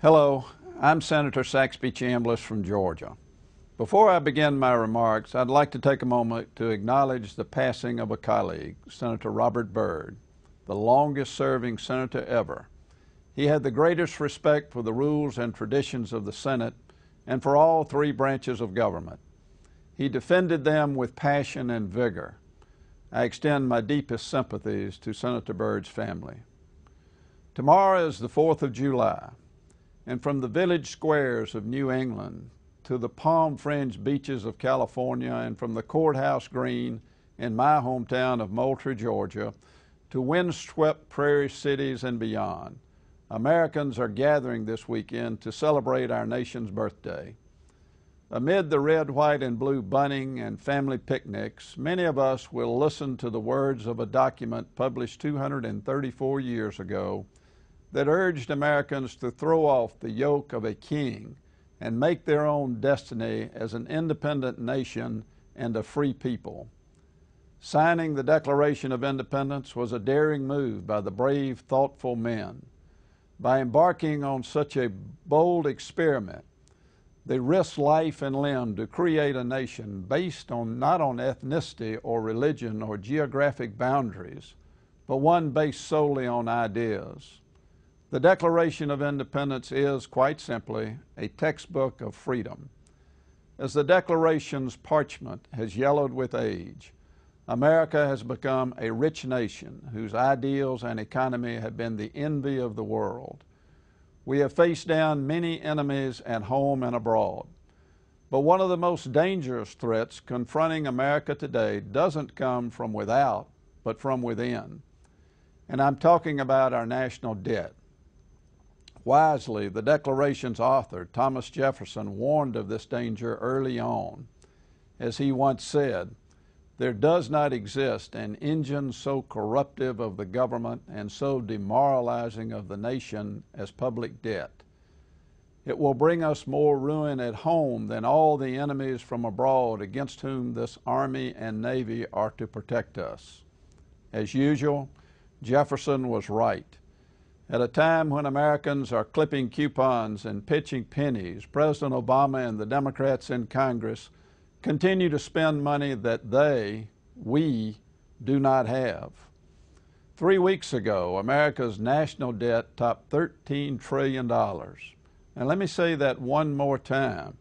Hello, I'm Senator Saxby Chambliss from Georgia. Before I begin my remarks, I'd like to take a moment to acknowledge the passing of a colleague, Senator Robert Byrd, the longest-serving senator ever. He had the greatest respect for the rules and traditions of the Senate and for all three branches of government. He defended them with passion and vigor. I extend my deepest sympathies to Senator Byrd's family. Tomorrow is the 4th of July. And from the village squares of New England to the palm-fringed beaches of California and from the courthouse green in my hometown of Moultrie, Georgia, to windswept prairie cities and beyond, Americans are gathering this weekend to celebrate our nation's birthday. Amid the red, white, and blue bunting and family picnics, many of us will listen to the words of a document published 234 years ago that urged Americans to throw off the yoke of a king and make their own destiny as an independent nation and a free people. Signing the Declaration of Independence was a daring move by the brave, thoughtful men. By embarking on such a bold experiment, they risked life and limb to create a nation based not on ethnicity or religion or geographic boundaries, but one based solely on ideas. The Declaration of Independence is, quite simply, a textbook of freedom. As the Declaration's parchment has yellowed with age, America has become a rich nation whose ideals and economy have been the envy of the world. We have faced down many enemies at home and abroad. But one of the most dangerous threats confronting America today doesn't come from without, but from within. And I'm talking about our national debt. Wisely, the Declaration's author, Thomas Jefferson, warned of this danger early on. As he once said, "There does not exist an engine so corruptive of the government and so demoralizing of the nation as public debt. It will bring us more ruin at home than all the enemies from abroad against whom this Army and Navy are to protect us." As usual, Jefferson was right. At a time when Americans are clipping coupons and pitching pennies, President Obama and the Democrats in Congress continue to spend money that we, do not have. 3 weeks ago, America's national debt topped $13 trillion. And let me say that one more time.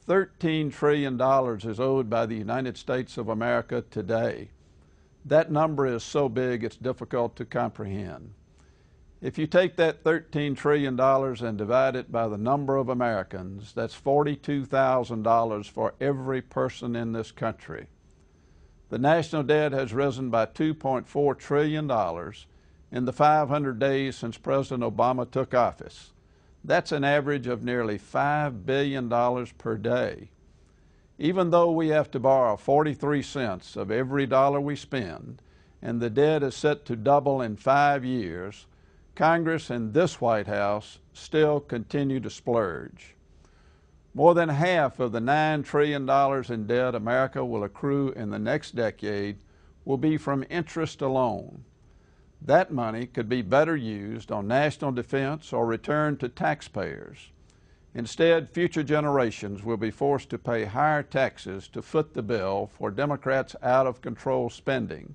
$13 trillion is owed by the United States of America today. That number is so big it's difficult to comprehend. If you take that $13 trillion and divide it by the number of Americans, that's $42,000 for every person in this country. The national debt has risen by $2.4 trillion in the 500 days since President Obama took office. That's an average of nearly $5 billion per day. Even though we have to borrow 43 cents of every dollar we spend, and the debt is set to double in 5 years, Congress and this White House still continue to splurge. More than half of the $9 trillion in debt America will accrue in the next decade will be from interest alone. That money could be better used on national defense or returned to taxpayers. Instead, future generations will be forced to pay higher taxes to foot the bill for Democrats' out-of-control spending.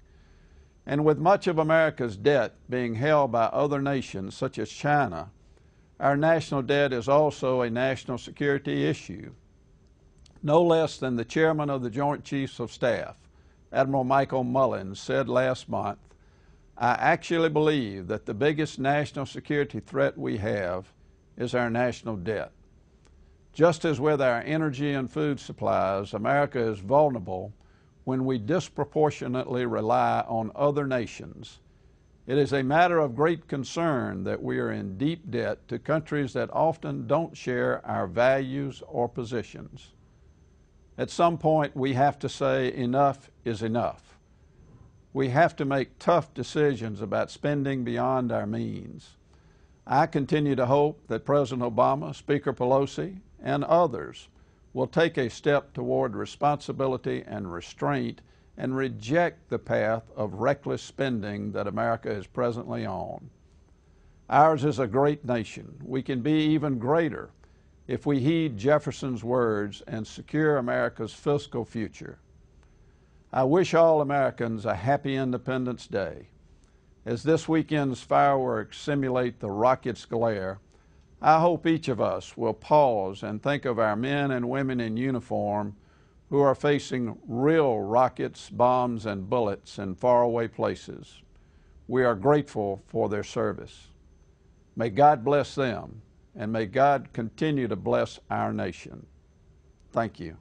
And with much of America's debt being held by other nations such as China, our national debt is also a national security issue. No less than the chairman of the Joint Chiefs of Staff, Admiral Michael Mullins, said last month, "I actually believe that the biggest national security threat we have is our national debt." Just as with our energy and food supplies, America is vulnerable when we disproportionately rely on other nations. It is a matter of great concern that we are in deep debt to countries that often don't share our values or positions. At some point, we have to say enough is enough. We have to make tough decisions about spending beyond our means. I continue to hope that President Obama, Speaker Pelosi, and others will take a step toward responsibility and restraint and reject the path of reckless spending that America is presently on. Ours is a great nation. We can be even greater if we heed Jefferson's words and secure America's fiscal future. I wish all Americans a happy Independence Day. As this weekend's fireworks simulate the rocket's glare, I hope each of us will pause and think of our men and women in uniform who are facing real rockets, bombs, and bullets in faraway places. We are grateful for their service. May God bless them, and may God continue to bless our nation. Thank you.